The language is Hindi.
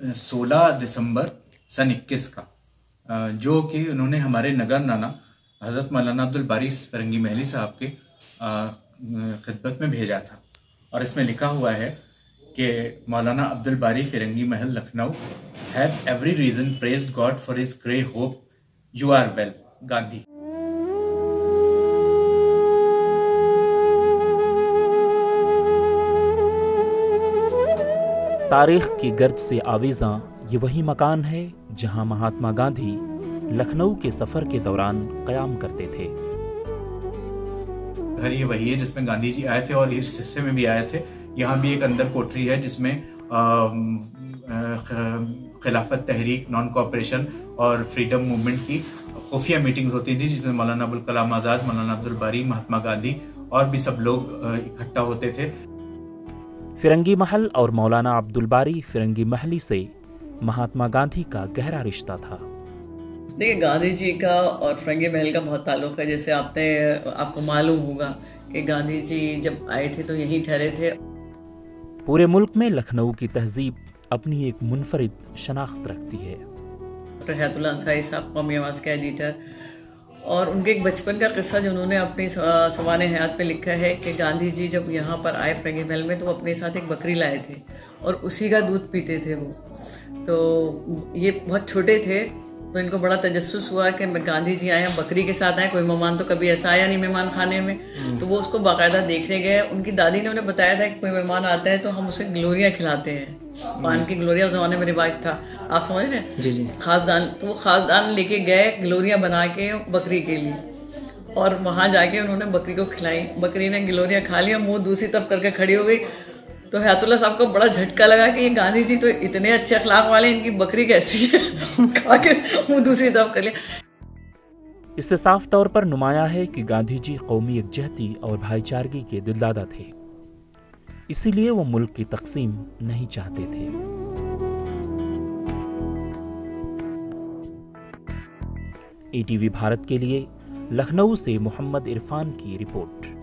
16 दिसंबर सन 21 का, जो कि उन्होंने हमारे नगर नाना हज़रत मौलाना अब्दुल बारी फिरंगी महली साहब के खिदमत में भेजा था। और इसमें लिखा हुआ है कि मौलाना Abdul Bari Firangi Mahal Lucknow have every reason praise god for his grey hope, you are well, Gandhi. तारीख की गर्ज से आवीज़ां ये वही मकान है जहां महात्मा गांधी लखनऊ के सफ़र के दौरान क़याम करते थे। घर ये वही है जिसमें गांधी जी आए थे और इस हिस्से में भी आए थे। यहाँ भी एक अंदर कोठरी है जिसमें खिलाफत तहरीक, नॉन कोऑपरेशन और फ्रीडम मूवमेंट की खुफिया मीटिंग्स होती थी, जिसमें मौलाना अबुल कलाम आज़ाद, मौलाना अब्दुल बारी, महात्मा गांधी और भी सब लोग इकट्ठा होते थे। फिरंगी महल और मौलाना अब्दुल बारी फिरंगी महली से महात्मा गांधी का गहरा रिश्ता था। देखिए, गांधी जी का और फिरंगी महल का बहुत ताल्लुक़ है। जैसे आपको मालूम होगा कि गांधी जी जब आए थे तो यहीं ठहरे थे। पूरे मुल्क में लखनऊ की तहजीब अपनी एक मुनफरिद शनाख्त रखती है। डॉक्टर हयातुल्लाह अंसारी साहब कौमी आवाज़ के एडिटर, और उनके एक बचपन का किस्सा जो उन्होंने अपनी सवाने हयात में लिखा है कि गांधी जी जब यहाँ पर आए फिरंगी महल में तो वो अपने साथ एक बकरी लाए थे और उसी का दूध पीते थे वो। तो ये बहुत छोटे थे तो इनको बड़ा तजस्सुस हुआ कि गांधी जी आए हैं बकरी के साथ आए, कोई मेहमान तो कभी ऐसा आया नहीं मेहमान खाने में। तो वो उसको बाकायदा देखने गए। उनकी दादी ने उन्हें बताया था कि कोई मेहमान आता है तो हम उसे ग्लोरियाँ खिलाते हैं, पान की ग्लोरिया उस जमाने में रिवाज था, आप समझ रहे हैं? जी जी। खासदान, तो वो खासदान लेके गए ग्लोरियाँ बना के बकरी के लिए, और वहाँ जाके उन्होंने बकरी को खिलाई। बकरी ने ग्लोरियाँ खा लिया, मुंह दूसरी तरफ करके खड़ी हो गई। तो हयातुल्लाह साहब को बड़ा झटका लगा कि ये गांधी जी तो इतने अच्छे अखलाक वाले, इनकी बकरी कैसी है? खा के मुंह दूसरी तरफ कर लिया। इससे साफ तौर पर नुमाया है कि गांधी जी कौमी यकजहती और भाईचारगी के दिलदादा थे, इसीलिए वो मुल्क की तकसीम नहीं चाहते थे। ATV भारत के लिए लखनऊ से मोहम्मद इरफान की रिपोर्ट।